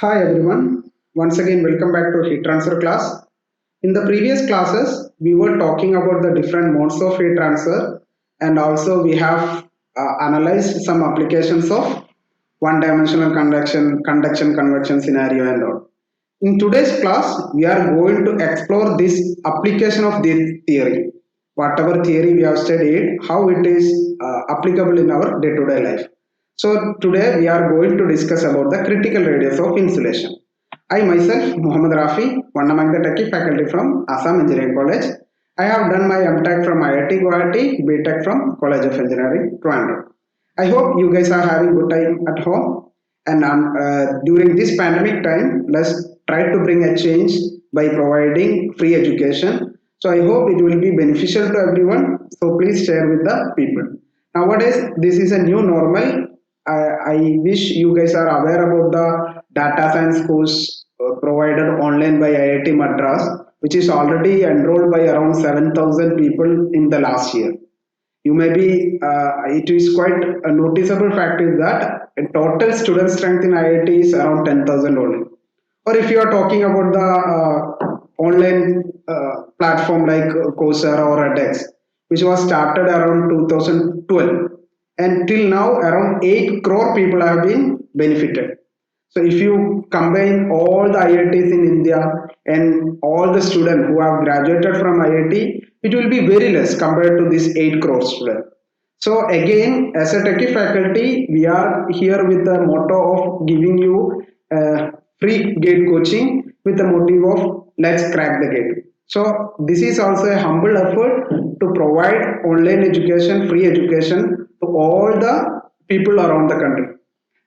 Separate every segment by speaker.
Speaker 1: Hi everyone, once again welcome back to heat transfer class. In the previous classes, we were talking about the different modes of heat transfer and also we have analyzed some applications of one-dimensional conduction, convection scenario and all. In today's class, we are going to explore this application of this theory. Whatever theory we have studied, how it is applicable in our day-to-day life. So today we are going to discuss about the critical radius of insulation. I myself, Muhammad Rafi, one among the techie faculty from Assam Engineering College. I have done my MTech from IIT Guwahati, BTech from College of Engineering, Trivandrum. I hope you guys are having good time at home. And during this pandemic time, let's try to bring a change by providing free education. So I hope it will be beneficial to everyone. So please share with the people. Nowadays, this is a new normal. I wish you guys are aware about the data science course provided online by IIT Madras, which is already enrolled by around 7,000 people in the last year. You may be, it is quite a noticeable fact is that total student strength in IIT is around 10,000 only. Or if you are talking about the online platform like Coursera or edX, which was started around 2012, and till now around 8 crore people have been benefited. So if you combine all the IITs in India and all the students who have graduated from IIT, it will be very less compared to this 8 crore student. So again, as a techie faculty, we are here with the motto of giving you free gate coaching with the motive of let's crack the gate. So this is also a humble effort to provide online education, free education to all the people around the country.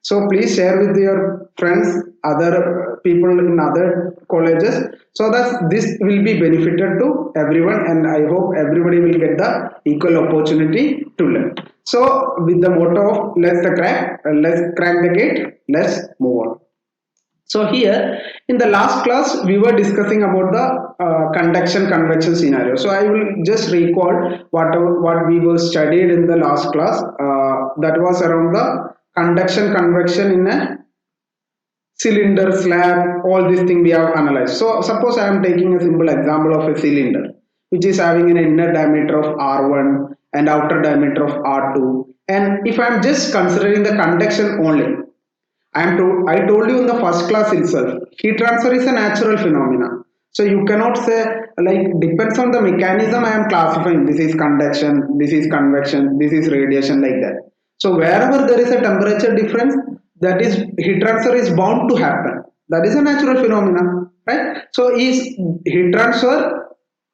Speaker 1: So please share with your friends, other people in other colleges, so that this will be benefited to everyone, and I hope everybody will get the equal opportunity to learn. So with the motto of let's crack the gate, let's move on. So here in the last class we were discussing about the conduction convection scenario. So I will just recall what we were studied in the last class. That was around the conduction convection in a cylinder slab. All these things we have analyzed. So suppose I am taking a simple example of a cylinder which is having an inner diameter of R1 and outer diameter of R2, and if I am just considering the conduction only, I told you in the first class itself, heat transfer is a natural phenomena. So you cannot say like depends on the mechanism I am classifying. This is conduction, this is convection, this is radiation like that. So wherever there is a temperature difference, that is heat transfer is bound to happen. That is a natural phenomena, right? So is heat transfer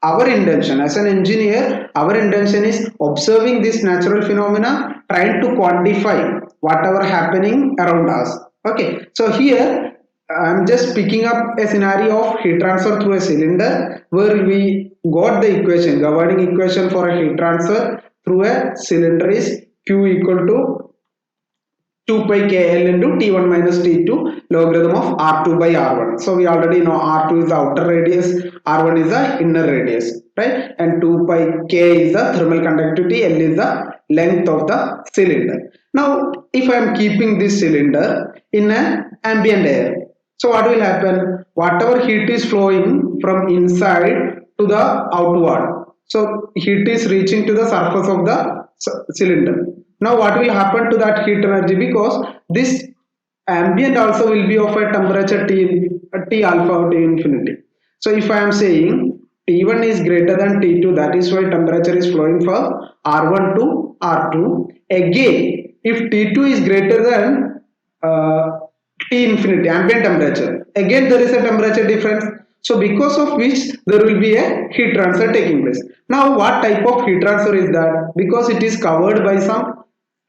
Speaker 1: our intention as an engineer, our intention is observing this natural phenomena, trying to quantify whatever happening around us. Okay, so here I'm just picking up a scenario of heat transfer through a cylinder where we got the equation, governing equation for a heat transfer through a cylinder is Q equal to 2 pi kl into T1 minus T2 logarithm of R2 by R1. So we already know R2 is the outer radius, R1 is the inner radius, right? And 2 pi K is the thermal conductivity, L is the length of the cylinder. Now, if I am keeping this cylinder in an ambient air, so what will happen? Whatever heat is flowing from inside to the outward, so heat is reaching to the surface of the cylinder. Now what will happen to that heat energy, because this ambient also will be of a temperature T alpha T infinity. So if I am saying T1 is greater than T2, that is why temperature is flowing from R1 to R2. Again, if T2 is greater than T infinity, ambient temperature, again there is a temperature difference. So because of which there will be a heat transfer taking place. Now what type of heat transfer is that? Because it is covered by some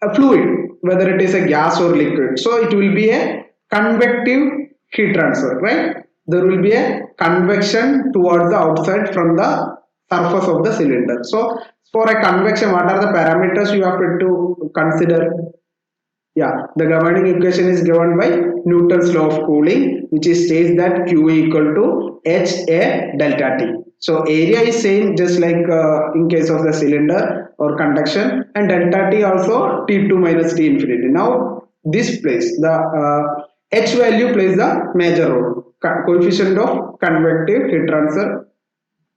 Speaker 1: a fluid, whether it is a gas or liquid, so it will be a convective heat transfer, right? There will be a convection towards the outside from the surface of the cylinder. So for a convection, what are the parameters you have to consider? Yeah, the governing equation is governed by Newton's law of cooling, which is states that Q equal to HA delta T. So area is same, just like in case of the cylinder or conduction, and delta T also T2 minus T infinity. Now this place, the H value plays the major role, coefficient of convective heat transfer.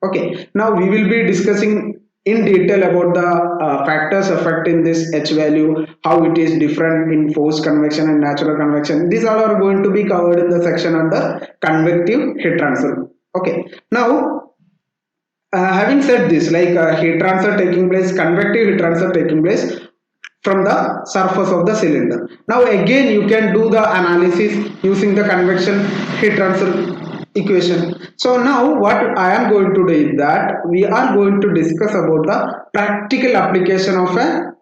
Speaker 1: Okay, now we will be discussing in detail about the factors affecting this H value, how it is different in forced convection and natural convection. These all are going to be covered in the section under convective heat transfer. Okay, now having said this, like heat transfer taking place, convective heat transfer taking place from the surface of the cylinder. Now again you can do the analysis using the convection heat transfer equation. So now what I am going to do is that we are going to discuss about the practical application of a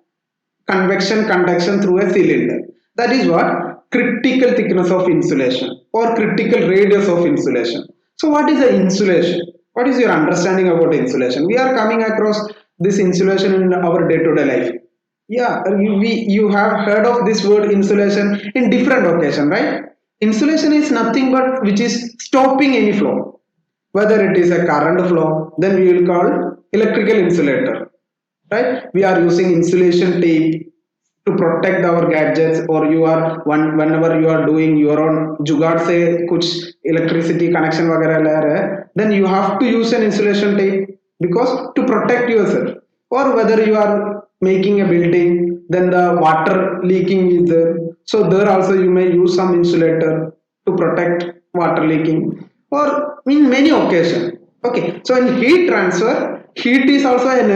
Speaker 1: convection conduction through a cylinder. That is what critical thickness of insulation or critical radius of insulation. So what is the insulation? What is your understanding about insulation? We are coming across this insulation in our day-to-day life. Yeah, you have heard of this word insulation in different occasion, right? Insulation is nothing but which is stopping any flow. Whether it is a current flow, then we will call electrical insulator, right? We are using insulation tape to protect our gadgets, or you are whenever you are doing your own जुगाड़ से कुछ electricity connection वगैरह ले रहे हैं, then you have to use an insulation tape because to protect yourself. Or whether you are making a building, then the water leaking is there, so there also you may use some insulator to protect water leaking, or in many occasions. Okay, so in heat transfer, heat is also an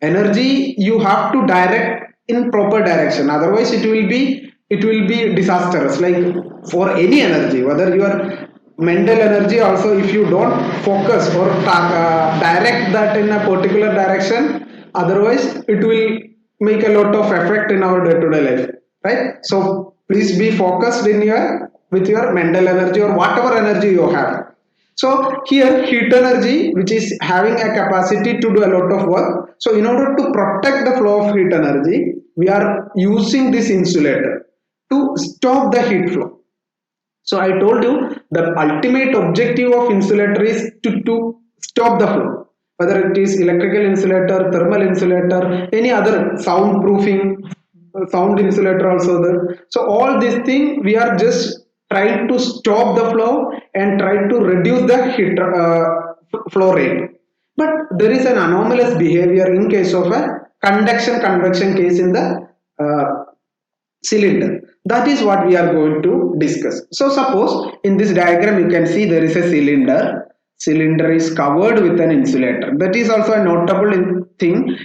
Speaker 1: energy you have to direct in proper direction, otherwise it will be disastrous. Like for any energy, whether you are mental energy also, if you don't focus or direct that in a particular direction, otherwise it will make a lot of effect in our day-to-day life, right? So please be focused in your with your mental energy or whatever energy you have. So here heat energy which is having a capacity to do a lot of work, so in order to protect the flow of heat energy, we are using this insulator to stop the heat flow. So I told you the ultimate objective of insulator is to stop the flow, whether it is electrical insulator, thermal insulator, any other soundproofing, sound insulator also there. So all these things we are just trying to stop the flow and try to reduce the heat flow rate. But there is an anomalous behavior in case of a conduction convection case in the cylinder. That is what we are going to discuss. So suppose in this diagram you can see there is a cylinder is covered with an insulator. That is also a notable thing.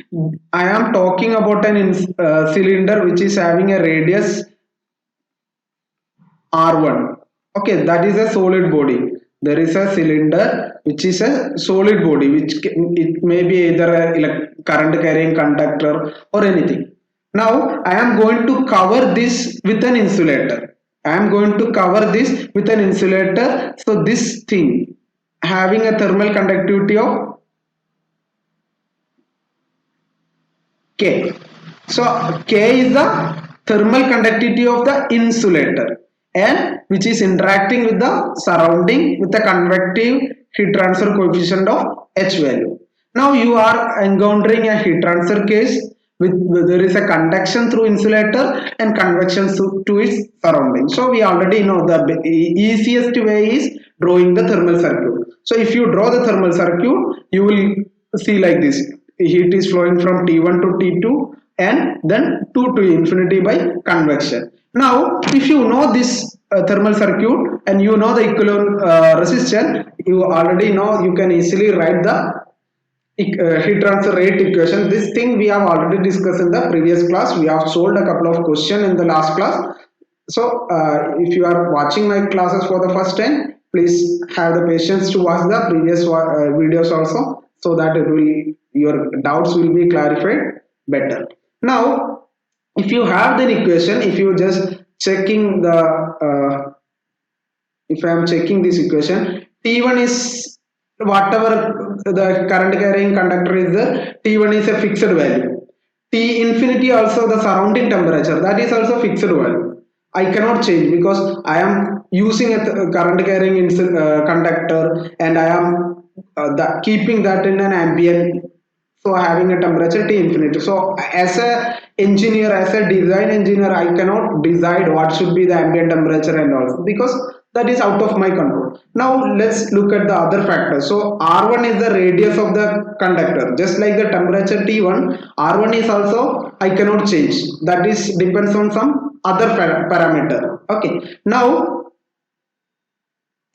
Speaker 1: I am talking about an cylinder which is having a radius r1. Okay, that is a solid body. There is a cylinder which is a solid body, which it may be either a current carrying conductor or anything. Now I am going to cover this with an insulator. So this thing having a thermal conductivity of K. So K is the thermal conductivity of the insulator, and which is interacting with the surrounding with the convective heat transfer coefficient of H value. Now you are encountering a heat transfer case with there is a conduction through insulator and convection to its surrounding. So we already know the easiest way is drawing the thermal circuit. So if you draw the thermal circuit, you will see like this: heat is flowing from T1 to T2 and then 2 to infinity by convection. Now if you know this thermal circuit and you know the equivalent resistance, you already know, you can easily write the heat transfer rate equation. This thing we have already discussed in the previous class. We have solved a couple of questions in the last class. So if you are watching my classes for the first time, please have the patience to watch the previous videos also, so that your doubts will be clarified better. Now if you have the equation, if you just checking the if I am checking this equation, T1 is whatever the current carrying conductor is there, T1 is a fixed value. T infinity also the surrounding temperature, that is also fixed value. I cannot change because I am using a current carrying conductor, and I am keeping that in an ambient So having a temperature T infinity. So as a engineer, as a design engineer, I cannot decide what should be the ambient temperature and all because that is out of my control. Now let's look at the other factors. So R1 is the radius of the conductor. Just like the temperature T1, R1 is also I cannot change. That is depends on some other parameter. Okay. Now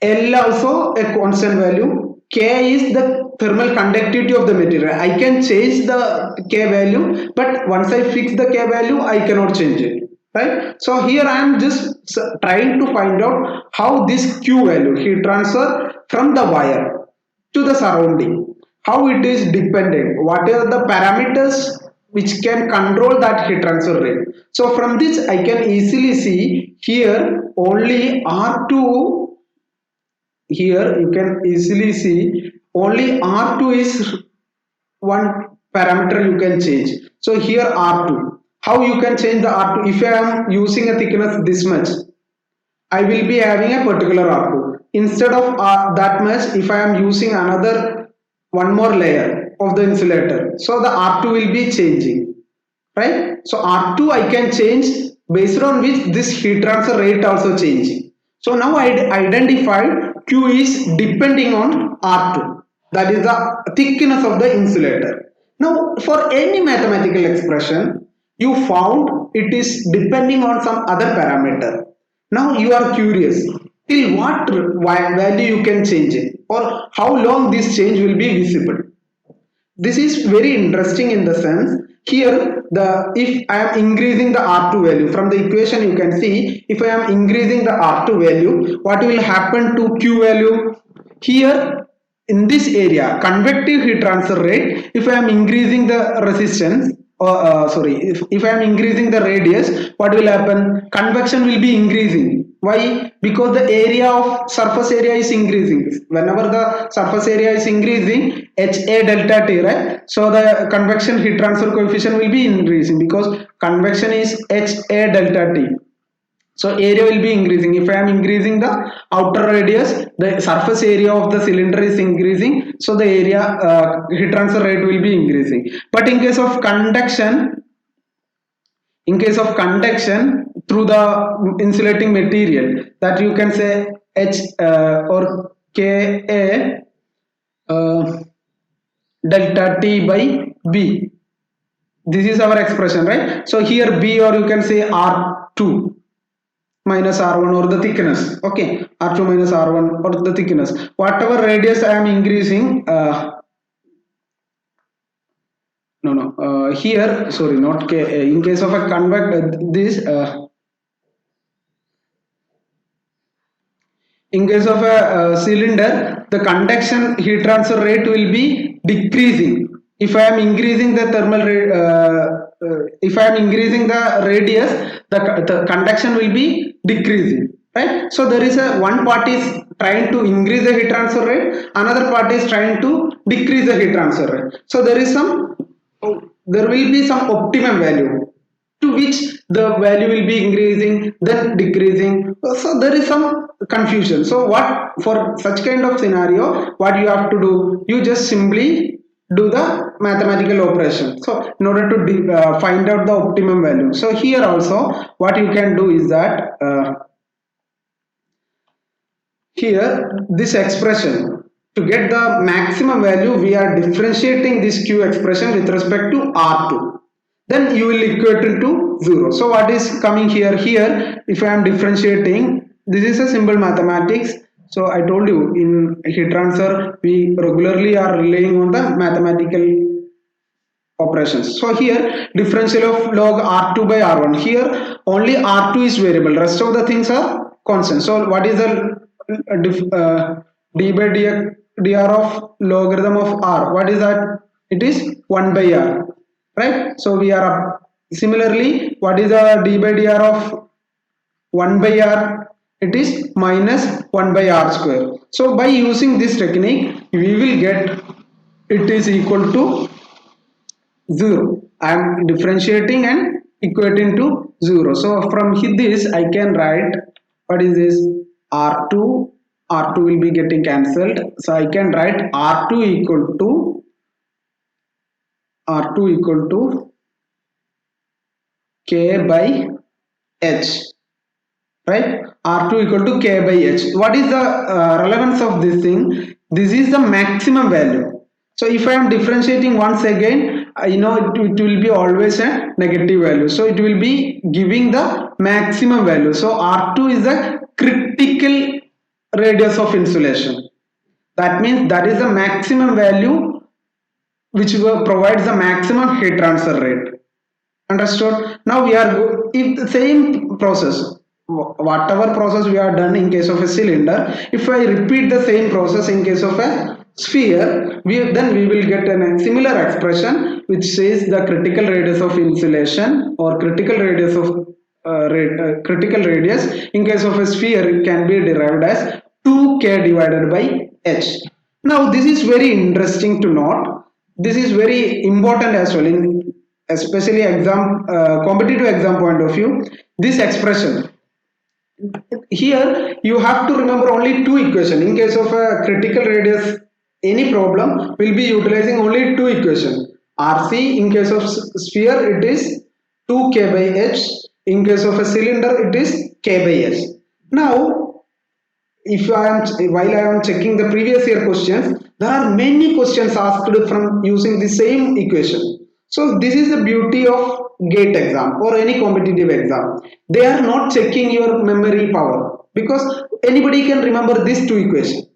Speaker 1: L also a constant value. K is the thermal conductivity of the material. I can change the K value, but once I fix the K value, I cannot change it. Right? So here I am just trying to find out how this Q value, heat transfer from the wire to the surrounding, how it is dependent, what are the parameters which can control that heat transfer rate. So from this I can easily see here only R2, here you can easily see only R2 is one parameter you can change. So here R2, how you can change the R2? If I am using a thickness this much, I will be having a particular R2. Instead of that much, if I am using another one more layer of the insulator, so the R2 will be changing, right? So R2 I can change based on which this heat transfer rate also changing. So now I identified Q is depending on R2, that is the thickness of the insulator. Now for any mathematical expression you found it is depending on some other parameter. Now you are curious till what value you can change it or how long this change will be visible. This is very interesting in the sense here the if I am increasing the R2 value from the equation you can see if I am increasing the R2 value what will happen to Q value here in this area convective heat transfer rate if I am increasing the resistance or sorry if I am increasing the radius what will happen convection will be increasing. Why? Because the area of surface area is increasing. Whenever the surface area is increasing, HA delta T, right? So the convection heat transfer coefficient will be increasing because convection is HA delta T. So area will be increasing. If I am increasing the outer radius, the surface area of the cylinder is increasing. So the area heat transfer rate will be increasing. But in case of conduction through the insulating material that you can say H or Ka delta T by B. This is our expression, right? So here B or you can say R2 minus R1 or the thickness. Okay, R2 minus R1 or the thickness. Whatever radius I am increasing, here sorry not K. In case of a convect this. In case of a cylinder, the conduction heat transfer rate will be decreasing. If I am increasing the if I am increasing the radius, the conduction will be decreasing, right? So there is a one part is trying to increase the heat transfer rate, another part is trying to decrease the heat transfer rate. So there will be some optimum value to which the value will be increasing then decreasing, so there is some confusion. So what for such kind of scenario what you have to do, you just simply do the mathematical operation so in order to find out the optimum value. So here also what you can do is that here this expression to get the maximum value we are differentiating this Q expression with respect to R2, then you will equate it to 0. So what is coming here? Here if I am differentiating, this is a simple mathematics. So I told you in heat transfer we regularly are relying on the mathematical operations. So here differential of log R2 by R1, here only R2 is variable, rest of the things are constant. So what is the d by dr of logarithm of R? What is that? It is 1 by R, right? So we are up. Similarly, what is the d by dr of 1 by R? It is minus 1 by R square. So by using this technique we will get it is equal to 0. I am differentiating and equating to 0. So from this I can write what is this R2, R2 will be getting cancelled. So I can write R2 equal to R2 equal to K by H, right? R2 equal to K by H. What is the relevance of this thing? This is the maximum value. So if I am differentiating once again, it will be always a negative value. So it will be giving the maximum value. So R2 is the critical radius of insulation. That means that is the maximum value which provides the maximum heat transfer rate. Understood? Now we are, if the same process, whatever process we are done in case of a cylinder, if I repeat the same process in case of a sphere, then we will get a similar expression which says the critical radius of insulation or critical radius of critical radius in case of a sphere, it can be derived as 2k divided by h. Now this is very interesting to note. This is very important as well in especially exam competitive exam point of view. This expression here, you have to remember only two equations. In case of a critical radius any problem, will be utilizing only two equations. RC in case of sphere it is 2k by h, in case of a cylinder it is k by h. Now if I am, while I am checking the previous year questions, there are many questions asked from using the same equation. So this is the beauty of GATE exam or any competitive exam. They are not checking your memory power because anybody can remember these two equations,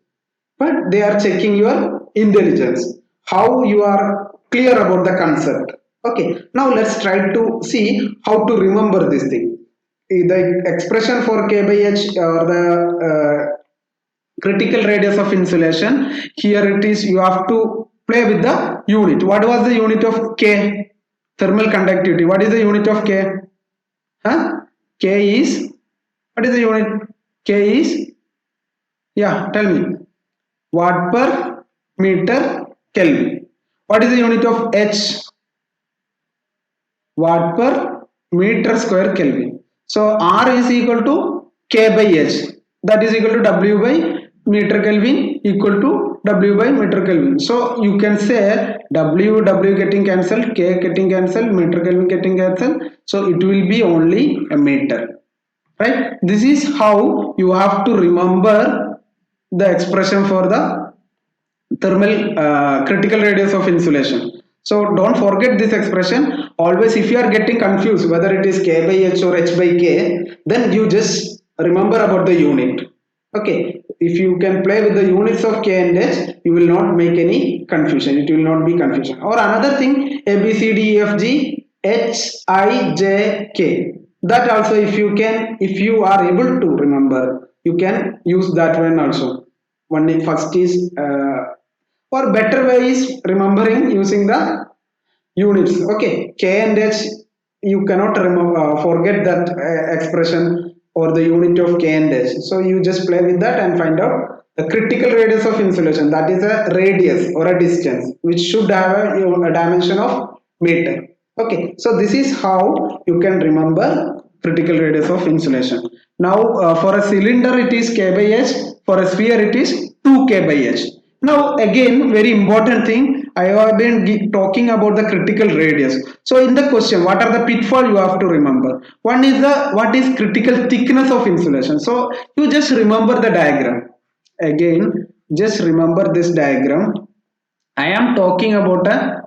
Speaker 1: but they are checking your intelligence, how you are clear about the concept. Okay, now let's try to see how to remember this thing. The expression for K by H or the critical radius of insulation, here it is, you have to play with the unit. What was the unit of K? Thermal conductivity. What is the unit of K? Huh? K is, what is the unit? K is, yeah, tell me. Watt per meter Kelvin. What is the unit of H? Watt per meter square Kelvin. So R is equal to K by H, that is equal to W by meter Kelvin equal to W by meter Kelvin. So you can say W getting cancelled, K getting cancelled, meter Kelvin getting cancelled. So it will be only a meter, right? This is how you have to remember the expression for the thermal critical radius of insulation. So don't forget this expression. Always if you are getting confused whether it is K by H or H by K, then you just remember about the unit. Okay, if you can play with the units of K and H, you will not make any confusion. It will not be confusion. Or another thing, A B C D E F G H I J K. That also if you are able to remember, you can use that one also. One first is or better way is remembering using the units. Okay, K and H, you cannot remember forget that expression or the unit of K and H. So you just play with that and find out the critical radius of insulation, that is a radius or a distance which should have a dimension of meter. Okay, so this is how you can remember critical radius of insulation. Now for a cylinder it is K by H, for a sphere it is 2K by H. Now again, very important thing, I have been talking about the critical radius. So in the question, what are the pitfall you have to remember? One is the what is critical thickness of insulation. So you just remember the diagram. Again, just remember this diagram. I am talking about a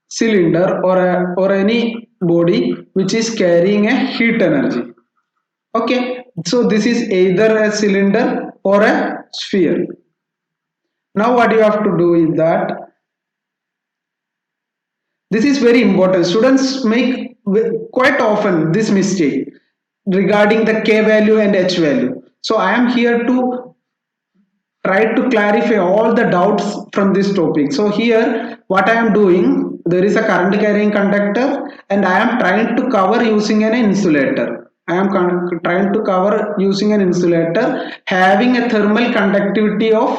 Speaker 1: cylinder or any body which is carrying a heat energy. Okay, so this is either a cylinder or a sphere. Now what you have to do is that this is very important. Students make quite often this mistake regarding the K value and H value. So I am here to try to clarify all the doubts from this topic. So here what I am doing, there is a current carrying conductor and I am trying to cover using an insulator. I am trying to cover using an insulator having a thermal conductivity of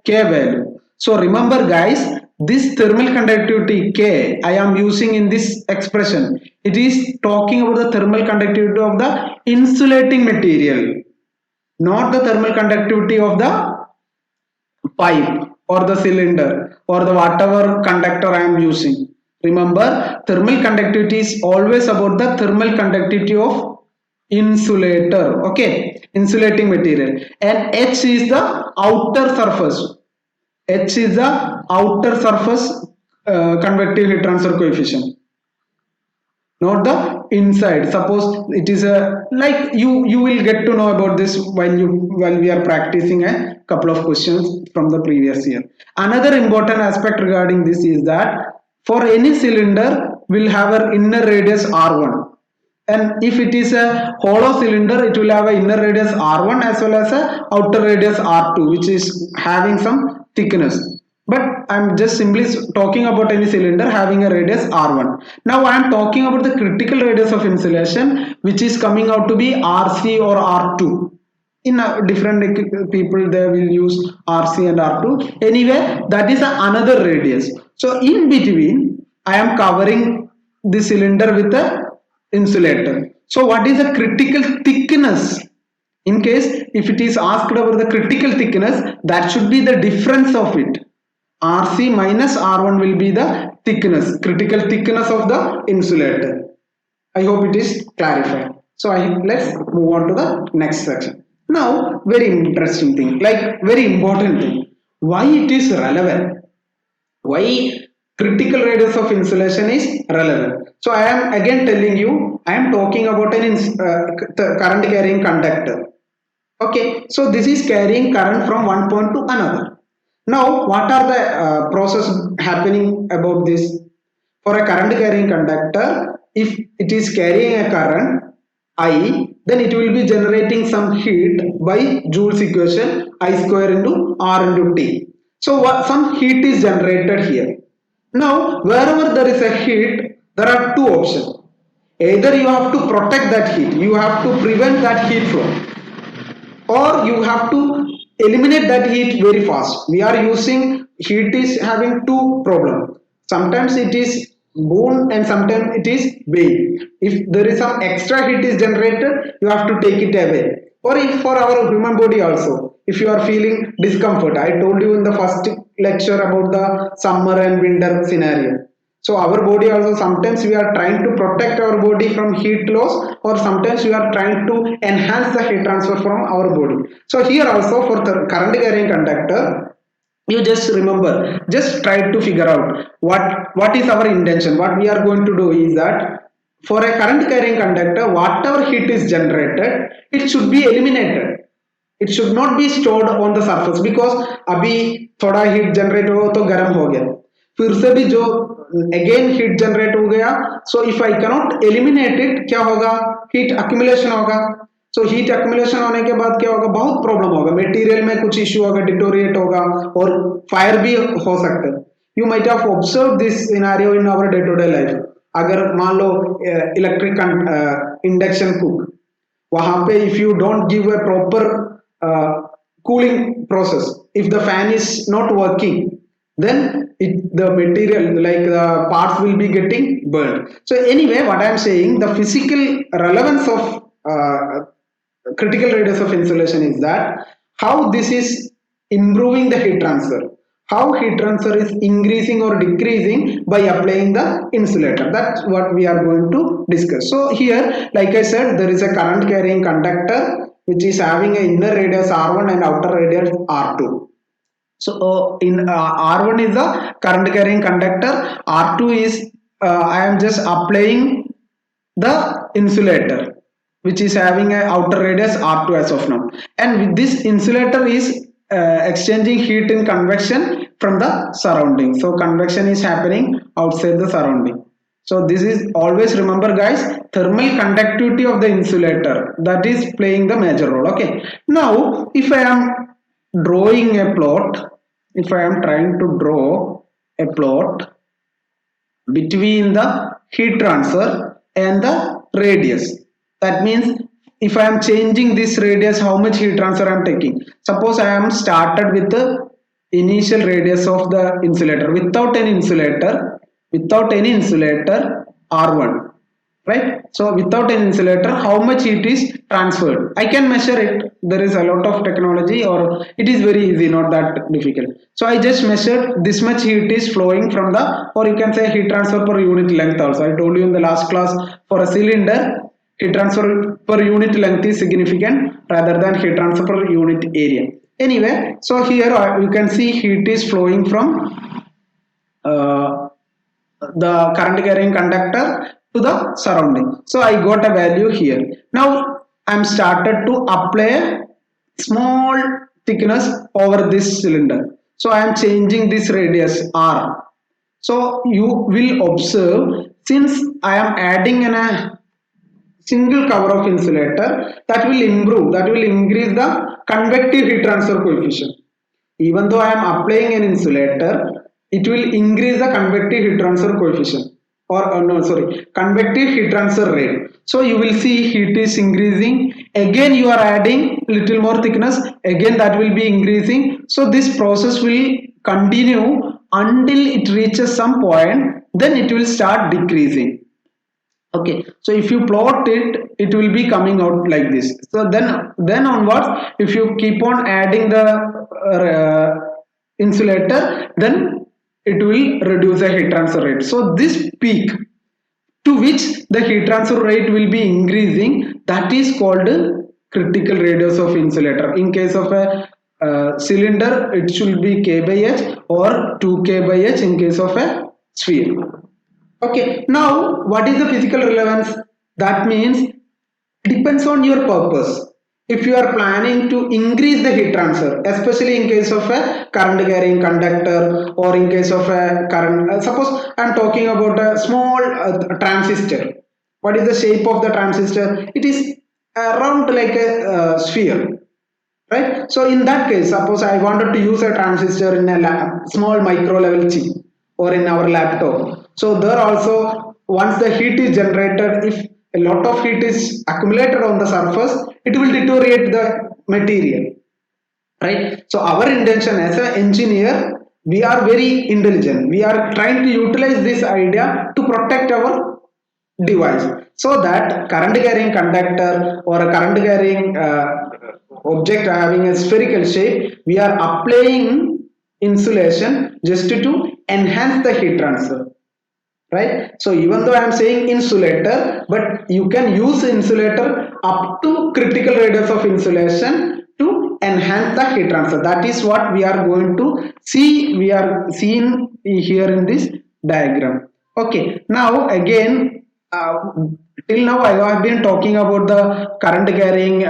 Speaker 1: K value. So remember guys, this thermal conductivity K I am using in this expression, it is talking about the thermal conductivity of the insulating material, not the thermal conductivity of the pipe or the cylinder or the whatever conductor I am using. Remember, thermal conductivity is always about the thermal conductivity of insulator, okay, insulating material, and H is the outer surface. H is the outer surface convective heat transfer coefficient, not the inside. Suppose it is a, like, you will get to know about this while we are practicing a couple of questions from the previous year. Another important aspect regarding this is that for any cylinder will have an inner radius r1, and if it is a hollow cylinder it will have an inner radius r1 as well as a outer radius r2, which is having some thickness. But I'm just simply talking about any cylinder having a radius r1. Now I am talking about the critical radius of insulation, which is coming out to be rc or r2. In different people they will use rc and r2. Anyway, that is another radius. So in between I am covering the cylinder with a insulator. So what is the critical thickness? In case if it is asked about the critical thickness, that should be the difference of it. rc minus r1 will be the thickness, critical thickness of the insulator. I hope it is clarified. So let's move on to the next section. Now, very interesting thing, like very important thing, why it is relevant, why critical radius of insulation is relevant. So I am again telling you, I am talking about an current carrying conductor. Okay, so this is carrying current from one point to another. Now what are the process happening about this? For a current carrying conductor, if it is carrying a current I, then it will be generating some heat by Joule's equation, I square into R into T. So some heat is generated here. Now wherever there is a heat, there are two options. Either you have to protect that heat, you have to prevent that heat flow, or you have to eliminate that heat very fast. We are using, heat is having two problems. Sometimes it is bound and sometimes it is vain. If there is some extra heat is generated, you have to take it away. Or if for our human body also, if you are feeling discomfort, I told you in the first lecture about the summer and winter scenario. So our body also, sometimes we are trying to protect our body from heat loss, or sometimes we are trying to enhance the heat transfer from our body. So here also for the current carrying conductor, you just remember, just try to figure out what is our intention. What we are going to do is that for a current carrying conductor, whatever heat is generated, it should be eliminated. It should not be stored on the surface, because अभी थोड़ा heat generate हो तो गर्म हो गया, फिर से भी जो again heat generate हो गया. So if I cannot eliminate it, क्या होगा? Heat accumulation होगा. So heat accumulation होने के बाद क्या होगा? बहुत प्रॉब्लम होगा, मटेरियल में कुछ इश्यू होगा, डिटोरिएट होगा, और फायर भी हो सकता है. You might have observed this scenario in our day to day life. अगर मान लो इलेक्ट्रिक इंडक्शन कुक, वहां पे if you don't give a proper cooling process, if the fan is not working, then the material, like the parts, will be getting burned. So anyway, what I am saying, the physical relevance of critical radius of insulation is that how this is improving the heat transfer, how heat transfer is increasing or decreasing by applying the insulator. That's what we are going to discuss. So here, like I said, there is a current carrying conductor which is having an inner radius r1 and outer radius r2. So in r1 is the current carrying conductor, r2 is I am just applying the insulator, which is having an outer radius r2 as of now. And with this insulator is exchanging heat in convection from the surrounding. So convection is happening outside the surrounding. So this is, always remember guys, thermal conductivity of the insulator, that is playing the major role. Okay. Now if I am drawing a plot, if I am trying to draw a plot between the heat transfer and the radius, that means if I am changing this radius, how much heat transfer I am taking. Suppose I am started with the initial radius of the insulator without any insulator r1, right? So without an insulator, how much heat is transferred? I can measure it. There is a lot of technology, or it is very easy, not that difficult. So I just measured this much heat is flowing from the, or you can say heat transfer per unit length also. I told you in the last class, for a cylinder, heat transfer per unit length is significant rather than heat transfer per unit area. Anyway, so here you can see heat is flowing from the current carrying conductor to the surrounding. So I got a value here. Now I'm started to apply small thickness over this cylinder. So I am changing this radius r. So you will observe, since I am adding a single cover of insulator, that will improve, that will increase the convective heat transfer coefficient. Even though I am applying an insulator, it will increase the convective heat transfer coefficient, or no, sorry, convective heat transfer rate. So you will see heat is increasing. Again you are adding little more thickness, again that will be increasing. So this process will continue until it reaches some point, then it will start decreasing. Okay, so if you plot it, it will be coming out like this. So then onwards, if you keep on adding the insulator, then it will reduce the heat transfer rate. So this peak to which the heat transfer rate will be increasing, that is called critical radius of insulator. In case of a cylinder, it should be k by h, or 2k by h in case of a sphere. Okay, now what is the physical relevance? That means depends on your purpose. If you are planning to increase the heat transfer, especially in case of a current carrying conductor, or in case of a current, suppose I am talking about a small transistor. What is the shape of the transistor? It is around like a sphere, right? So in that case, suppose I wanted to use a transistor in a small micro level chip, or in our laptop. So there also, once the heat is generated, if a lot of heat is accumulated on the surface, it will deteriorate the material, right? So our intention as an engineer, we are very intelligent, we are trying to utilize this idea to protect our device, so that current carrying conductor or a current carrying object having a spherical shape, we are applying insulation just to enhance the heat transfer, right? So even though I am saying insulator, but you can use insulator up to critical radius of insulation to enhance the heat transfer. That is what we are going to see, we are seeing here in this diagram. Okay, now again, till now I have been talking about the current carrying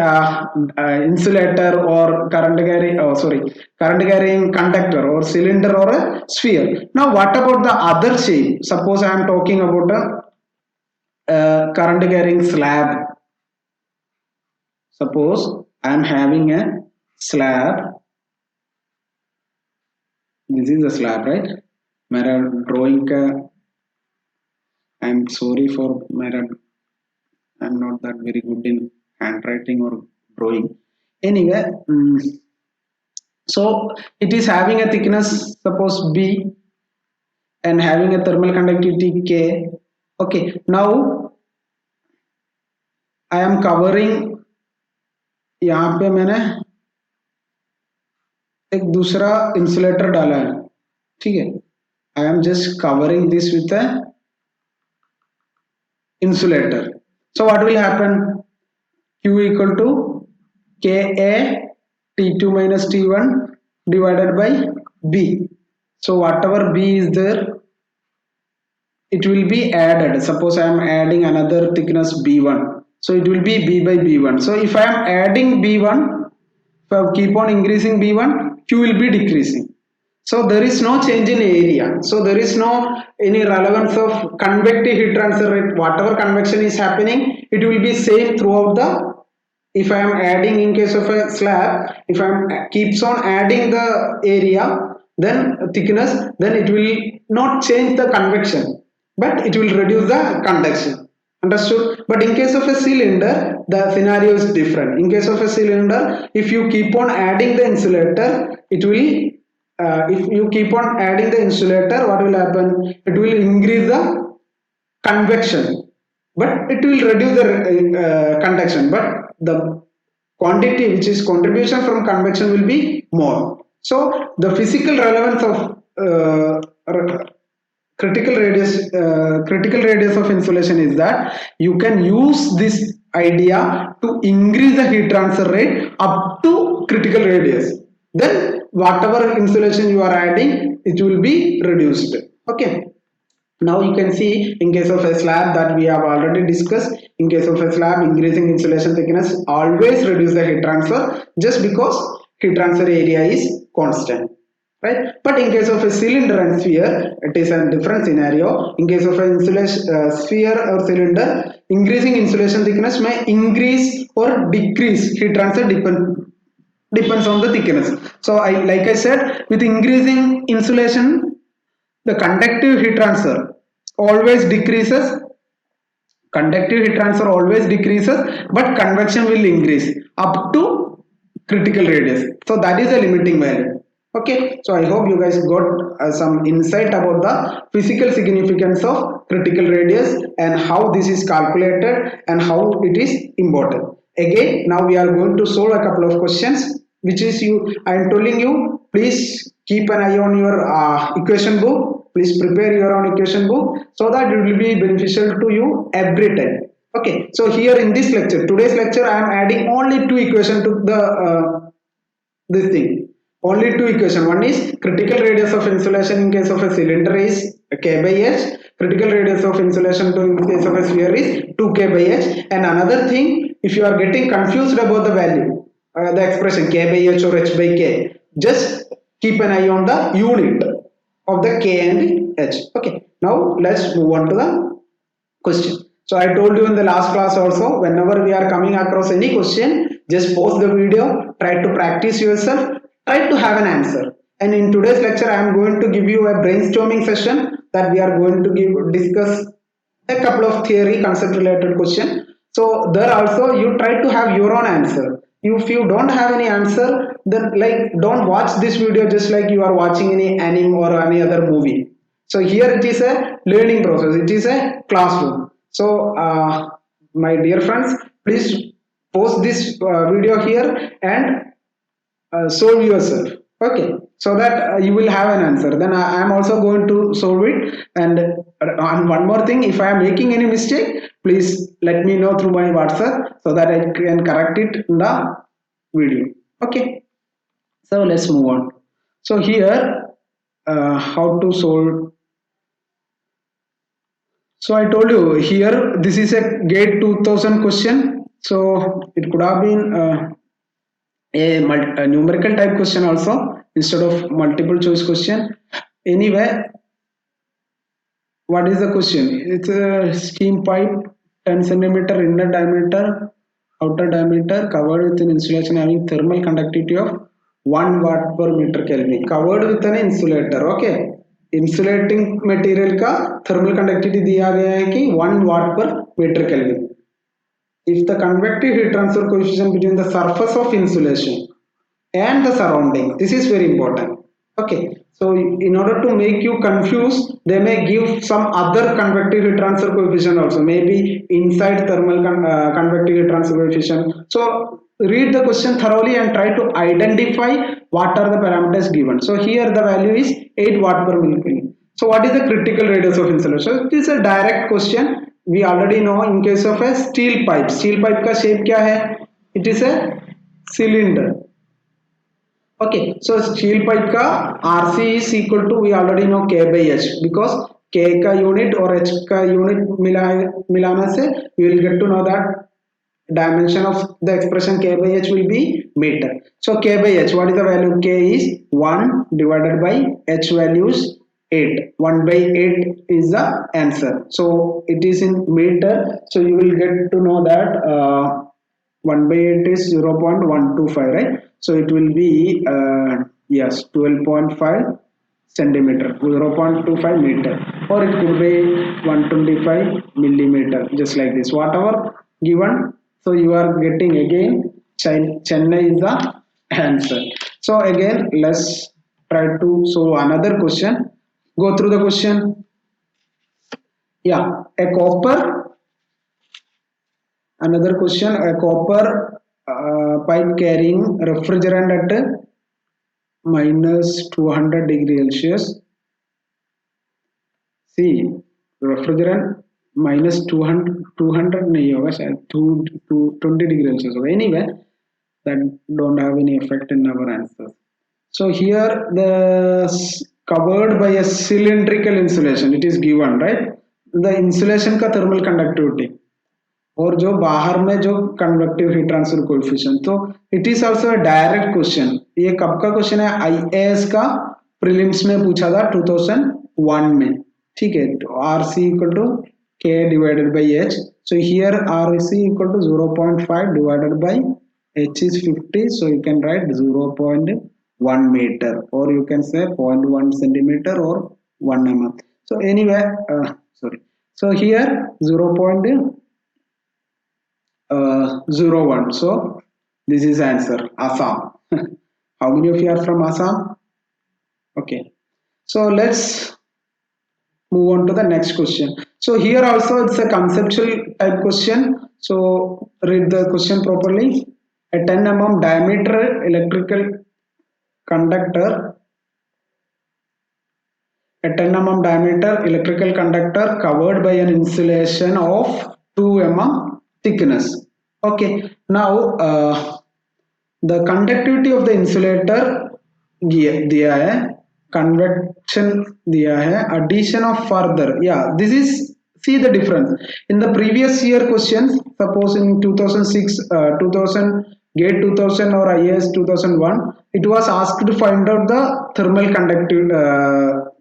Speaker 1: insulator, or current carrying conductor, or cylinder, or a sphere. Now what about the other shape? Suppose I am talking about a current carrying slab. Suppose I am having a slab. This is a slab, right? मेरा drawing का, I'm sorry for मेरा, I'm not that very good in handwriting or drawing. Anyway, so it is having a thickness, suppose b, and having a thermal conductivity k. Okay, now I am covering, यहाँ पे मैंने एक दूसरा insulator डाला है, ठीक है? I am just covering this with a insulator. So what will happen? Q equal to Ka T2 minus T1 divided by B. So whatever B is there, it will be added. Suppose I am adding another thickness B1. So it will be B by B1. So if I am adding B1, if I keep on increasing B1, Q will be decreasing. So there is no change in area. So there is no any relevance of convective heat transfer rate. Whatever convection is happening, it will be same throughout the. If I am adding, in case of a slab, if I am keeps on adding the area, then thickness, then it will not change the convection, but it will reduce the conduction. Understood? But in case of a cylinder, the scenario is different. In case of a cylinder, if you keep on adding the insulator, it will if you keep on adding the insulator, what will happen? It will increase the convection, but it will reduce the conduction, but the quantity which is contribution from convection will be more. So the physical relevance of critical radius of insulation is that you can use this idea to increase the heat transfer rate up to critical radius, then whatever insulation you are adding it will be reduced. Okay, now you can see in case of a slab that we have already discussed, in case of a slab increasing insulation thickness always reduce the heat transfer just because heat transfer area is constant, right? But in case of a cylinder and sphere it is a different scenario. In case of an insulation sphere or cylinder, increasing insulation thickness may increase or decrease heat transfer depends on the thickness. So I, like I said, with increasing insulation the conductive heat transfer always decreases, but convection will increase up to critical radius, so that is a limiting value. Okay, so I hope you guys got some insight about the physical significance of critical radius and how this is calculated and how it is important. Again, now we are going to solve a couple of questions which is you I am telling you, please keep an eye on your equation book. Please prepare your own equation book so that it will be beneficial to you every time. Okay, so here in this lecture, today's lecture, I am adding only two equation to the this thing. Only two equation. One is critical radius of insulation in case of a cylinder is k by h. Critical radius of insulation to in case of a sphere is 2k by h. And another thing, if you are getting confused about the value, the expression k by h or h by k, just keep an eye on the unit of the k and h. Okay, now let's move on to the question. So I told you in the last class also, whenever we are coming across any question, just pause the video, try to practice yourself, try to have an answer. And in today's lecture I am going to give you a brainstorming session that we are going to discuss a couple of theory concept related question. So there also you try to have your own answer. If you don't have any answer, then like don't watch this video just like you are watching any anime or any other movie. So here it is a learning process, it is a classroom. So my dear friends, please pause this video here and solve yourself. Okay, so that you will have an answer, then I am also going to solve it. And one more thing, if I am making any mistake, please let me know through my WhatsApp so that I can correct it in the video. Okay, so let's move on. So here how to solve. So I told you here this is a GATE 2000 question, so it could have been a numerical type question also instead of multiple choice question. Anyway, what is the question? It's a steam pipe 10 centimeter inner diameter, outer diameter, covered with an insulation having thermal conductivity of 1 watt per meter Kelvin, covered with an insulator. Okay, insulating material का thermal conductivity दिया गया है कि 1 watt per meter Kelvin. If the convective heat transfer coefficient between the surface of insulation and the surrounding, this is very important. Okay, so in order to make you confused, they may give some other convective heat transfer coefficient also, maybe inside thermal convective heat transfer coefficient. So read the question thoroughly and try to identify what are the parameters given. So here the value is 8 watt per millikelvin. So what is the critical radius of insulation? It is a direct question. We already know in case of a steel pipe का shape क्या है? It is a cylinder. Okay, so steel pipe का RC is equal to, we already know K by H, because K का unit और H का unit मिलाने से you will get to know that dimension of the expression K by H will be meter. So K by H, what is the value? K is 1 divided by H value is 8. 1 by 8 is the answer. So it is in meter. So you will get to know that 1 by 8 is 0.125, right? So it will be yes, 12.5 centimeter, 0.25 meter, or it could be 125 millimeter, just like this, whatever given. So you are getting again Chennai is the answer. So again let's try to solve another question. Go through the question. Yeah, a copper Another question, a copper pipe carrying refrigerant at minus 200 degree Celsius. See, refrigerant minus 200 नहीं होगा शायद 20 degree Celsius होगा. Anyway, that don't have any effect in our answers. So here covered by a cylindrical insulation, it is given, right? The insulation का thermal conductivity और जो बाहर में जो convective heat transfer coefficient, तो it is also a direct question. ये कब का क्वेश्चन है? IAS का प्रीलिम्स में पूछा था 2001 में, ठीक है. तो RC equal to K divided by H. So here RC equal to 0.5 divided by H is 50, so you can write 0.1 meter, or you can say 0.1 centimeter or 1 mm. So anyway, sorry. So here 0.01. So this is answer, Assam. How many of you are from Assam? Okay. So let's move on to the next question. So here also it's a conceptual type question. So read the question properly. A 10 mm diameter electrical conductor, a 10 mm diameter electrical conductor covered by an insulation of 2 mm thickness. Okay, now the conductivity of the insulator दिया है, convection दिया है, addition of further, yeah, this is, see the difference in the previous year questions. Suppose in 2006 2000 GATE 2000 or IAS 2001, it was asked to find out the thermal conductive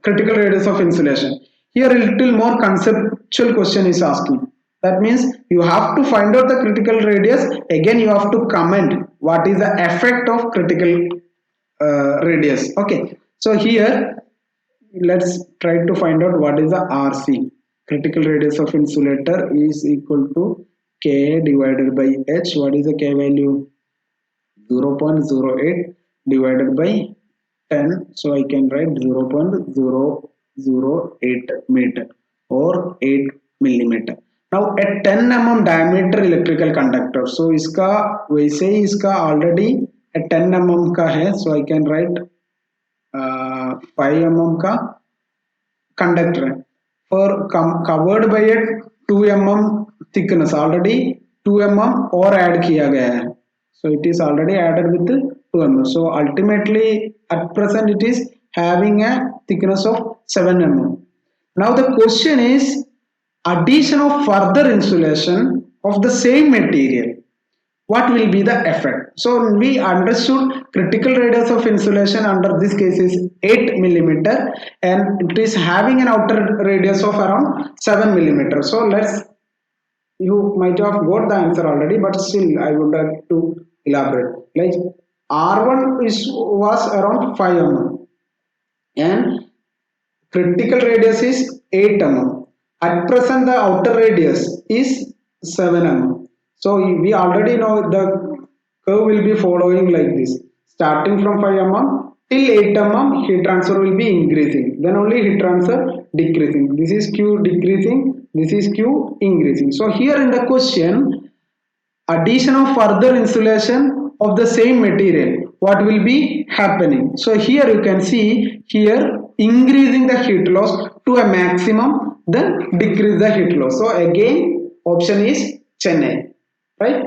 Speaker 1: critical radius of insulation. Here a little more conceptual question is asking. That means you have to find out the critical radius. Again, you have to comment what is the effect of critical radius. Okay, so here let's try to find out what is the RC. Critical radius of insulator is equal to K divided by H. What is the K value? 0.08 divided by 10. So I can write 0.008 meter or 8 millimeter. Now a 10 mm diameter electrical conductor. So इसका वैसे ही इसका already a 10 mm का है. So I can write 5 mm का conductor है. For covered by a 2 mm thickness, already 2 mm और add किया गया है. So it is already added with 2 mm. So ultimately at present it is having a thickness of 7 mm. Now the question is addition of further insulation of the same material. What will be the effect? So we understood critical radius of insulation under this case is 8 millimeter and it is having an outer radius of around 7 millimeter. So let's, you might have got the answer already, but still I would like to elaborate. Like R1 was around 5 mm and critical radius is 8 mm. At present the outer radius is 7 mm. So we already know the curve will be following like this. Starting from 5 mm till 8 mm heat transfer will be increasing. Then only heat transfer decreasing. This is Q decreasing. This is Q increasing. So here in the question, addition of further insulation of the same material, what will be happening? So here you can see here increasing the heat loss to a maximum, then decrease the heat loss. So again option is Chennai, right?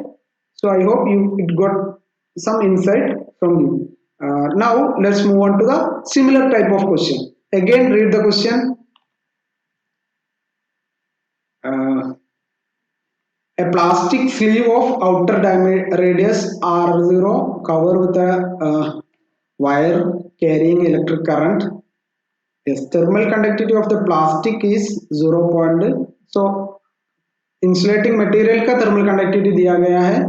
Speaker 1: So I hope it got some insight from you. Now let's move on to the similar type of question. Again read the question. A plastic sleeve of outer diameter radius R0 covered with a wire carrying electric current. Yes, thermal conductivity of the plastic is 0. So insulating material का thermal conductivity दिया गया है,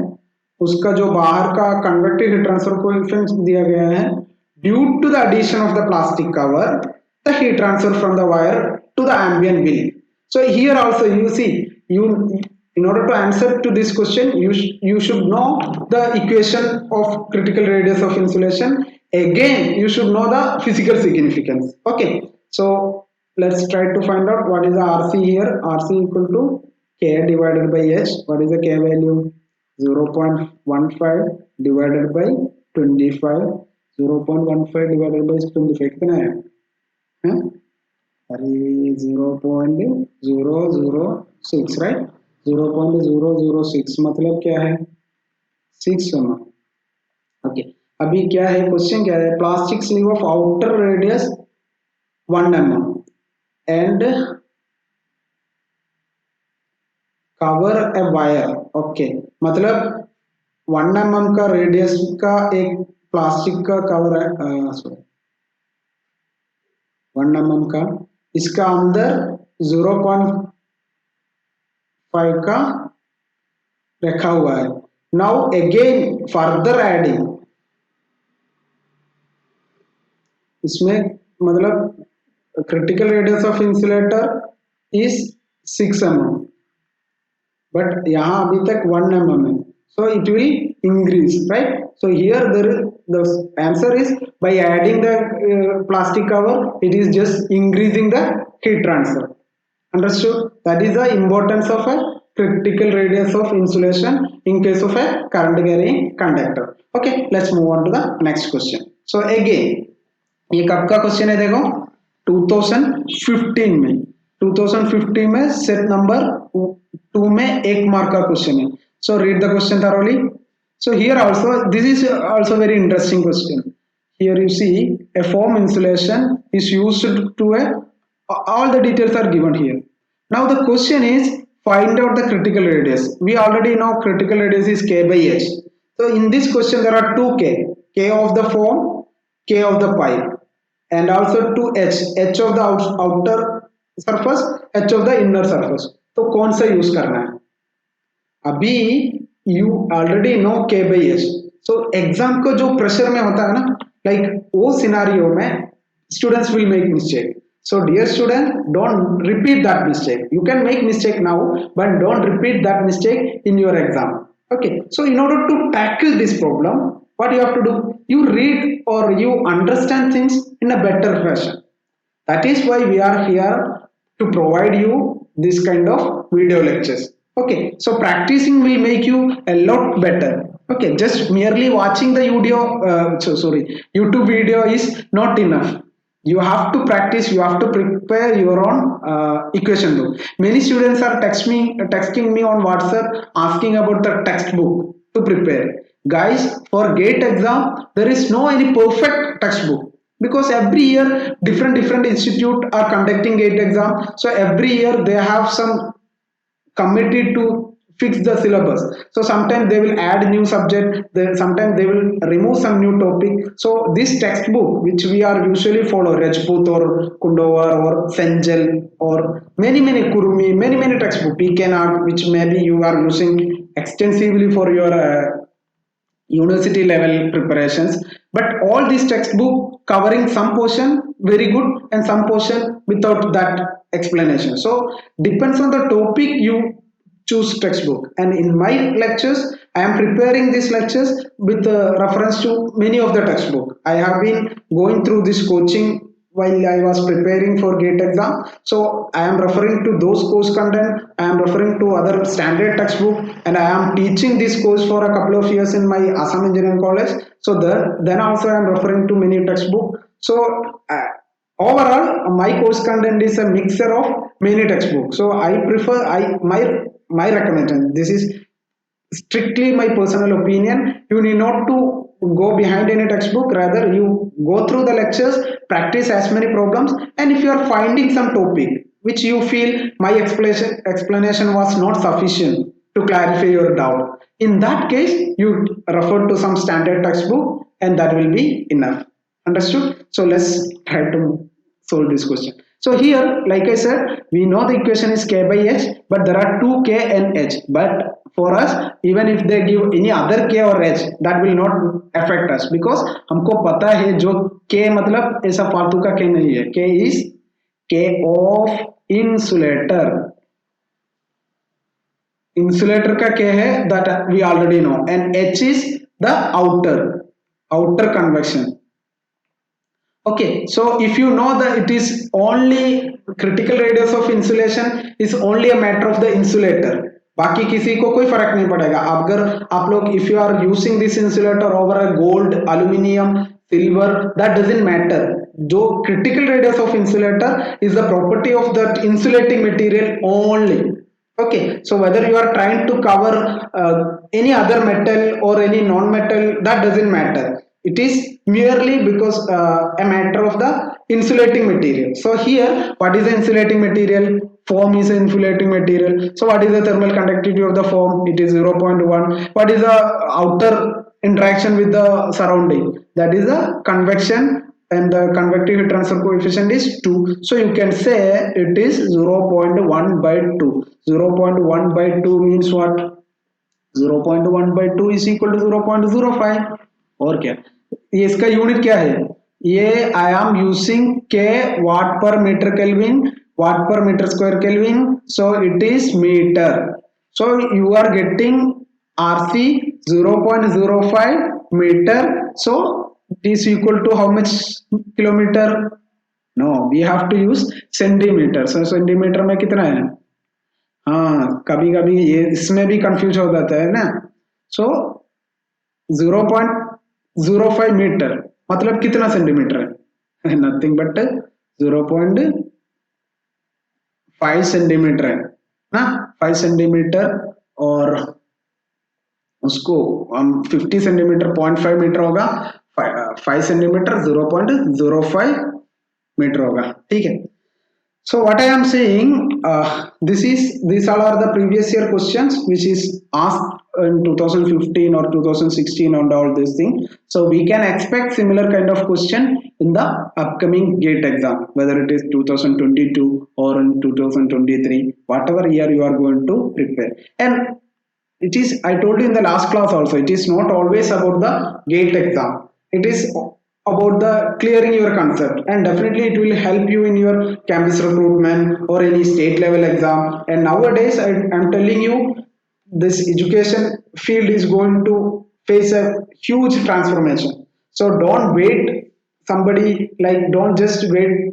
Speaker 1: उसका जो बाहर का convective heat transfer coefficient दिया गया है. Due to the addition of the plastic cover, the heat transfer from the wire to the ambient will. So here also you see, in order to answer to this question, you should know the equation of critical radius of insulation. Again, you should know the physical significance. Okay, so let's try to find out what is the RC here. RC equal to K divided by H. What is the K value? 0.15 divided by 25. 0.15 divided by 25 कितना है? अरे 0.006 right. 0.006 मतलब क्या है? 6 mm. Okay, अभी क्या है question? क्या है? Plastic sleeve of outer radius 1 mm and cover a wire. Okay, मतलब 1 mm का रेडियस का एक प्लास्टिक का कवर है, सॉरी 1 mm का, इसका अंदर 0.5 का रखा हुआ है. नाउ अगेन फर्दर एडिंग, इसमें मतलब critical radius of insulator is 6 mm, but यहाँ अभी तक 1 mm है, so it will increase, right? So here the answer is by adding the plastic cover, it is just increasing the heat transfer. Understood? That is the importance of a critical radius of insulation in case of a current carrying conductor. Okay, let's move on to the next question. So again, ये कब का question है? देखो 2015 में, 2015 में set number 2 में 1 mark का question है. So read the question thoroughly. So here also, this is also very interesting question. Here you see a foam insulation is used to a, all the details are given here. Now the question is find out the critical radius. We already know critical radius is K by H. So in this question there are two K, K of the foam, K of the pipe, and also two H, H of the outer surface, H of the inner surface. तो कौन सा use करना है? अभी you already know K by H. So exam को जो pressure में होता है ना, लाइक वो सिनारियो में students will make mistake. So dear student, don't repeat that mistake. You can make mistake now, but don't repeat that mistake in your exam. Okay, so in order to tackle this problem, what you have to do? You read or you understand things in a better fashion. That is why we are here to provide you this kind of video lectures. Okay, so practicing will make you a lot better. Okay, just merely watching the video, YouTube video is not enough. You have to practice, you have to prepare your own equation book. Many students are texting me on WhatsApp asking about the textbook to prepare. Guys, for GATE exam there is no any perfect textbook, because every year different institute are conducting GATE exam. So every year they have some committee to fix the syllabus. So sometimes they will add new subject, then sometimes they will remove some new topic. So this textbook which we are usually follow, Rajput or Kundova or Senjal or many Kurumi, many textbook, PKNAG, which maybe you are using extensively for your university level preparations, but all these textbook covering some portion very good and some portion without that explanation. So depends on the topic you choose textbook. And in my lectures I am preparing these lectures with reference to many of the textbook. I have been going through this coaching while I was preparing for GATE exam. So I am referring to those course content, I am referring to other standard textbook, and I am teaching this course for a couple of years in my Assam Engineering College. So then also I am referring to many textbook. So overall my course content is a mixture of many textbooks. So I prefer, my recommendation, this is strictly my personal opinion, you need not to go behind any textbook, rather you go through the lectures, practice as many problems, and if you are finding some topic which you feel my explanation was not sufficient to clarify your doubt, in that case you refer to some standard textbook and that will be enough. Understood? So let's try to solve this question. So here, like I said, we know the equation is K by H, but there are two K and H. But for us, even if they give any other K or H, that will not affect us, because हमको पता है जो K मतलब ऐसा फालतू का K नहीं है. K is K of insulator. Insulator का K है, that we already know, and H is the outer convection. Okay, so if you know that it is only critical radius of insulation is only a matter of the insulator. बाकी किसी को कोई फर्क नहीं पड़ेगा. अगर आप लोग if you are using this insulator over a gold, aluminium, silver, that doesn't matter. जो critical radius of insulator is the property of that insulating material only. Okay, so whether you are trying to cover any other metal or any non-metal, that doesn't matter. It is merely because a matter of the insulating material. So here, what is the insulating material? Foam is an insulating material. So what is the thermal conductivity of the foam? It is 0.1. What is the outer interaction with the surrounding? That is the convection, and the convective heat transfer coefficient is 2. So you can say it is 0.1 by 2. 0.1 by 2 means what? 0.1 by 2 is equal to 0.05. और क्या ये इसका unit क्या है? ये I am using K watt per meter kelvin, watt per meter square Kelvin, so it is meter. So you are getting RC 0.05 meter. So it is equal to how much kilometer? No, we have to use centimeter. So centimeter में कितना है? हाँ, कभी कभी ये इसमें भी confuse हो जाता है ना. So 0.05 मीटर मतलब कितना सेंटीमीटर है? नथिंग बट 0.5 सेंटीमीटर है ना. 5 सेंटीमीटर और उसको हम 50 सेंटीमीटर 0.5 मीटर होगा. 5 सेंटीमीटर 0.05 मीटर होगा. ठीक है. So what I am saying, these all are the previous year questions which is asked in 2015 or 2016 and all these things. So we can expect similar kind of question in the upcoming GATE exam, whether it is 2022 or in 2023, whatever year you are going to prepare. And it is, I told you in the last class also, it is not always about the GATE exam. It is about the clearing your concept, and definitely it will help you in your campus recruitment or any state level exam. And nowadays I'm telling you, this education field is going to face a huge transformation. So don't wait somebody, like don't just wait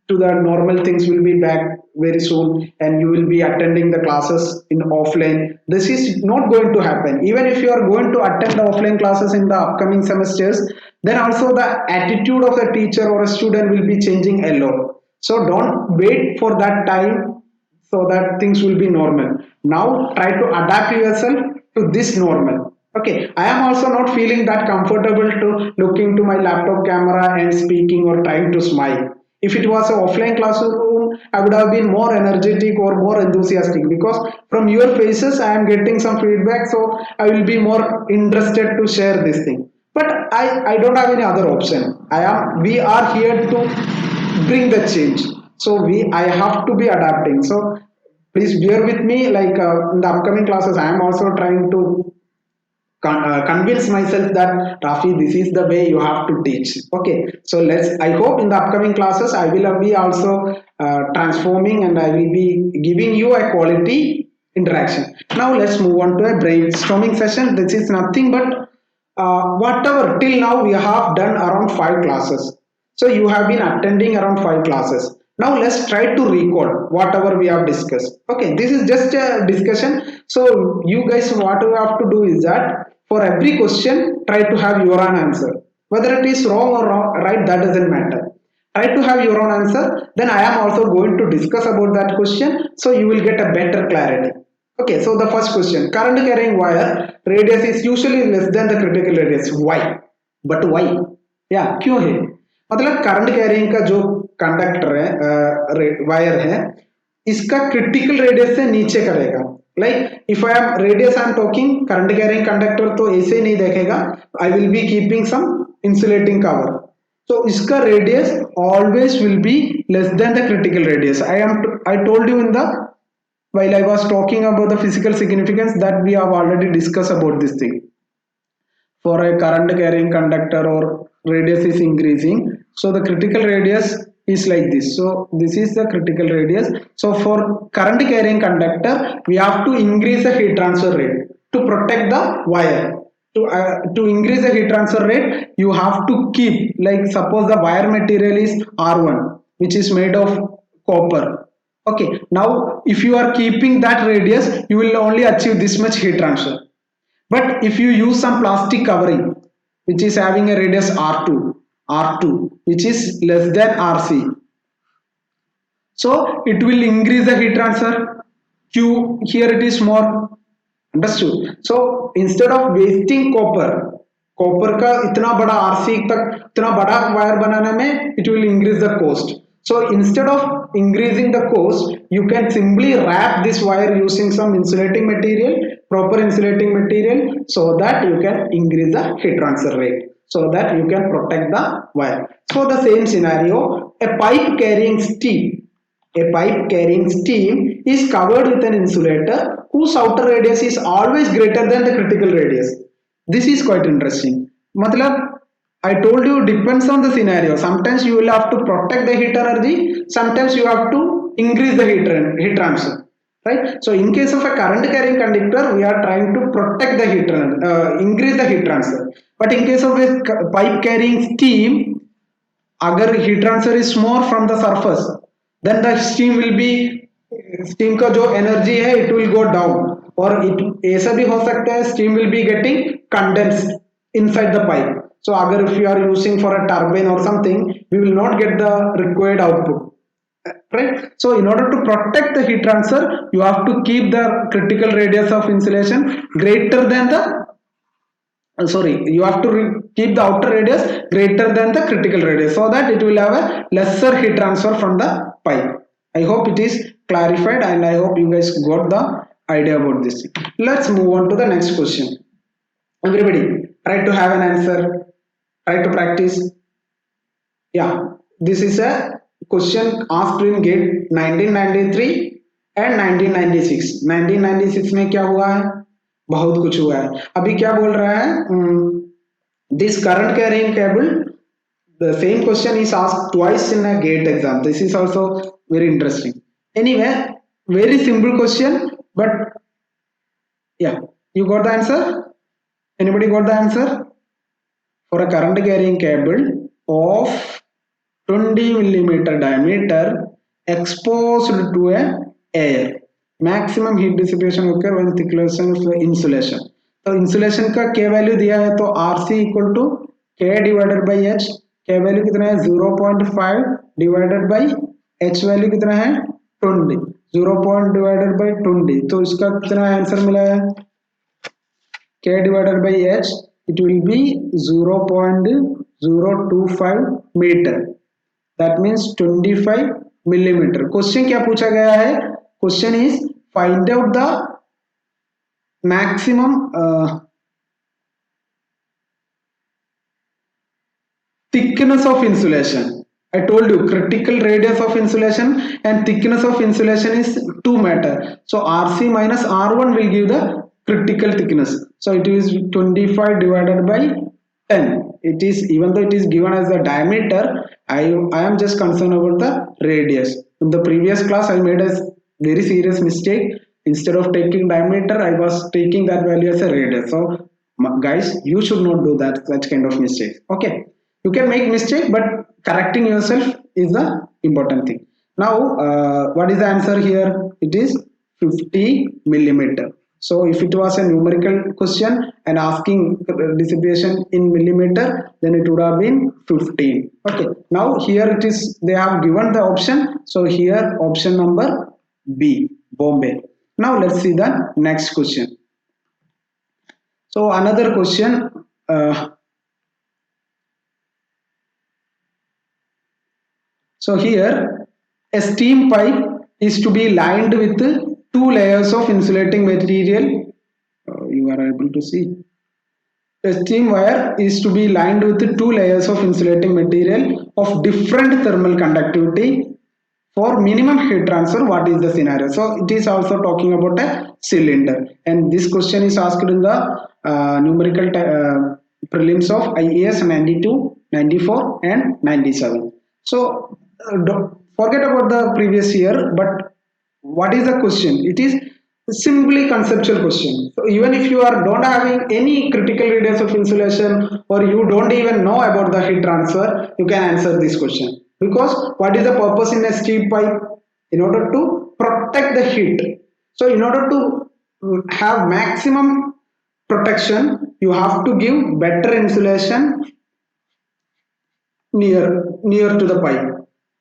Speaker 1: to the normal things will be back very soon and you will be attending the classes in offline. This is not going to happen. Even if you are going to attend the offline classes in the upcoming semesters, then also the attitude of the teacher or a student will be changing a lot. So don't wait for that time so that things will be normal. Now try to adapt yourself to this normal. Okay, I am also not feeling that comfortable to look into my laptop camera and speaking or trying to smile. If it was an offline classroom, I would have been more energetic or more enthusiastic, because from your faces I am getting some feedback, so I will be more interested to share this thing. But I don't have any other option. We are here to bring the change. So I have to be adapting. So please bear with me. Like in the upcoming classes, I am also trying to convince myself that Rafi, this is the way you have to teach. Okay, so I hope in the upcoming classes I will be also transforming, and I will be giving you a quality interaction. Now let's move on to a brainstorming session. This is nothing but whatever till now we have done around 5 classes. So you have been attending around 5 classes. Now let's try to recall whatever we have discussed. Okay, this is just a discussion. So you guys, what you have to do is that for every question, try to have your own answer. Whether it is wrong or right, that doesn't matter. Try to have your own answer. Then I am also going to discuss about that question, so you will get a better clarity. Okay, so the first question: current carrying wire radius is usually less than the critical radius. Why? But why? Yeah, क्यों है? मतलब current carrying का जो conductor है, wire है, इसका critical radius से नीचे करेगा. Like if I am radius I am talking, current carrying conductor तो ऐसे ही नहीं देखेगा. I will be keeping some insulating cover. So इसका radius always will be less than the critical radius. I told you in the while I was talking about the physical significance that we have already discussed about this thing. For a current carrying conductor or radius is increasing, so the critical radius is like this. So this is the critical radius. So for current carrying conductor, we have to increase the heat transfer rate to protect the wire. To increase the heat transfer rate, you have to keep, like suppose the wire material is R1, which is made of copper. Okay, now if you are keeping that radius, you will only achieve this much heat transfer. But if you use some plastic covering which is having a radius r2 which is less than rc, so it will increase the heat transfer. q here it is more. Understood? So instead of wasting copper का इतना बड़ा RC तक इतना बड़ा wire बनाने में it will increase the cost. So instead of increasing the cost, you can simply wrap this wire using some insulating material, proper insulating material, so that you can increase the heat transfer rate, so that you can protect the wire. So the same scenario, a pipe carrying steam is covered with an insulator whose outer radius is always greater than the critical radius. This is quite interesting. Matlab, I told you depends on the scenario. Sometimes you will have to protect the heat energy. Sometimes you have to increase the heat transfer. Right. So in case of a current carrying conductor, we are trying to protect the increase the heat transfer. But in case of a pipe carrying steam, अगर heat transfer is more from the surface, then the steam will be, steam का जो energy है it will go down, और ऐसा भी हो सकता है steam will be getting condensed inside the pipe. So अगर if you are using for a turbine or something, we will not get the required output. Right. So in order to protect the heat transfer, you have to keep the critical radius of insulation greater than the you have to keep the outer radius greater than the critical radius, so that it will have a lesser heat transfer from the pipe. I hope it is clarified, and I hope you guys got the idea about this. Let's move on to the next question. Everybody try to have an answer, try to practice. Yeah, this is a question asked in GATE 1993 and 1996. 1996 में क्या हुआ है? बहुत कुछ हुआ है. अभी क्या बोल रहा है? This current carrying cable, the same question is asked twice in a GATE exam. This is also very interesting. Anyway, very simple question, but yeah, you got the answer? Anybody got the answer? For a current carrying cable of 20 millimeter diameter exposed to a air, maximum heat dissipation occur when thickness of insulation. तो insulation का K value दिया है, तो RC equal to K divided by H. K value कितना है? 0.5 divided by H value कितना है? 20. 0 divided by 20, तो इसका कितना आंसर मिला है? K divided by H, it will be 0.025 meter. That means 25 millimeter. Question क्या पूछा गया है? Question is find out the maximum thickness of insulation. I told you critical radius of insulation and thickness of insulation is 2 meter. So RC minus R1 will give the critical thickness. So it is 25 divided by 10. It is, even though it is given as the diameter, I am just concerned about the radius. In the previous class, I made a very serious mistake. Instead of taking diameter, I was taking that value as a radius. So guys, you should not do that, such kind of mistake. Okay, you can make mistake, but correcting yourself is the important thing. Now what is the answer here? It is 50 millimeter. So if it was a numerical question and asking dissipation in millimeter, then it would have been 15. Okay, now here it is, they have given the option, so here option number B, Bombay. Now let's see the next question. So another question, so here a steam pipe is to be lined with 2 layers of insulating material. You are able to see. A steam wire is to be lined with 2 layers of insulating material of different thermal conductivity for minimum heat transfer. What is the scenario? So it is also talking about a cylinder, and this question is asked in the numerical prelims of IAS 92, 94 and 97. So don't forget about the previous year, but what is the question? It is simply conceptual question. So even if you are don't having any critical radius of insulation, or you don't even know about the heat transfer, you can answer this question. Because what is the purpose in a steam pipe? in order to protect the heat. So in order to have maximum protection, you have to give better insulation near to the pipe,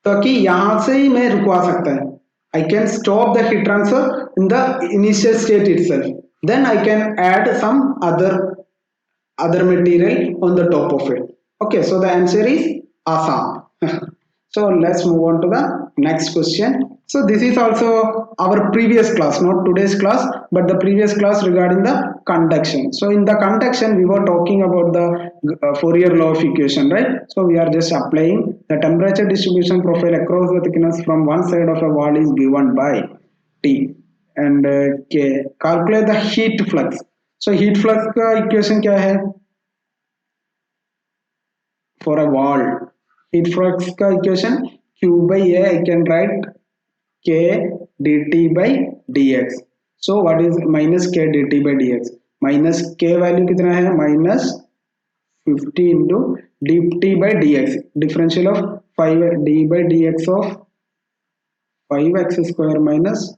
Speaker 1: ताकि यहाँ से ही मैं रुकवा सकता है. I can stop the heat transfer in the initial state itself. Then I can add some other material on the top of it. Okay, so the answer is Assam. So let's move on to the next question. So this is also our previous class, not today's class, but the previous class regarding the conduction. So in the conduction, we were talking about the Fourier law of equation, right? So we are just applying the temperature distribution profile across the thickness from one side of a wall is given by T and K. Calculate the heat flux. So heat flux का equation क्या है? For a wall, heat flux का equation Q by A, I can write K dt by dx. So what is minus K dt by dx? Minus K value कितना है? Minus 50 into dt by dx. Differential of 5 d by dx of 5x square minus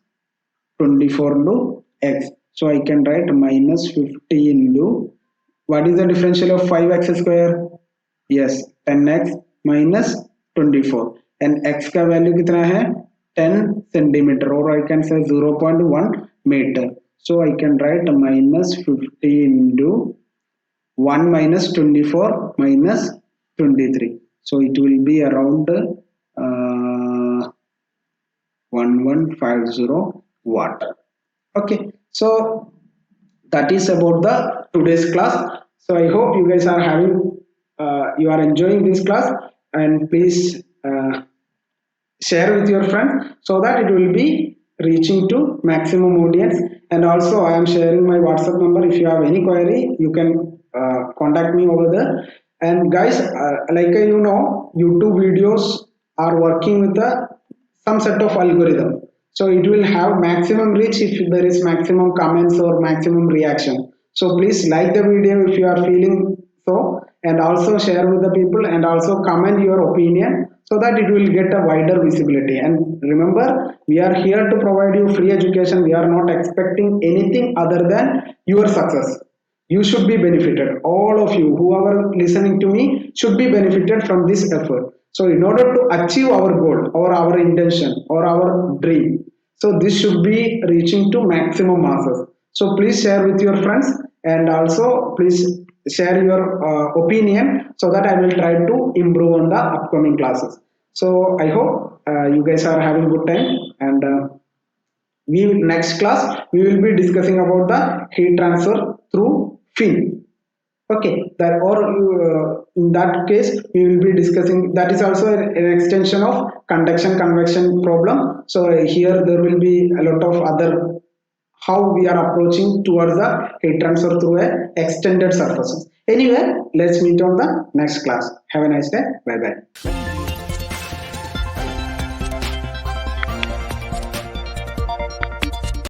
Speaker 1: 24 into x. So I can write minus 50 into, what is the differential of 5x square? Yes, 10x minus 24, and x का value कितना है? 10 centimeter, or I can say 0.1 meter. So I can write minus 50 into 1 minus 24 minus 23. So it will be around 1150 watt. Okay, so that is about the today's class. So I hope you guys are having you are enjoying this class, and please share with your friends so that it will be reaching to maximum audience. And also I am sharing my WhatsApp number. If you have any query, you can contact me over there. And guys, you know, YouTube videos are working with some set of algorithm, so it will have maximum reach if there is maximum comments or maximum reaction. So please like the video if you are feeling so, and also share with the people, and also comment your opinion so that it will get a wider visibility. And remember, we are here to provide you free education. We are not expecting anything other than your success. You should be benefited. All of you, whoever listening to me, should be benefited from this effort. So in order to achieve our goal or our intention or our dream, so this should be reaching to maximum masses. So please share with your friends, and also please share your opinion so that I will try to improve on the upcoming classes. So I hope you guys are having good time, and we next class we will be discussing about the heat transfer through fin. Okay, that, or in that case we will be discussing, that is also an extension of conduction convection problem. So here there will be a lot of other how we are approaching towards the heat transfer through a extended surfaces. Anyway, let's meet on the next class. Have a nice day. Bye bye.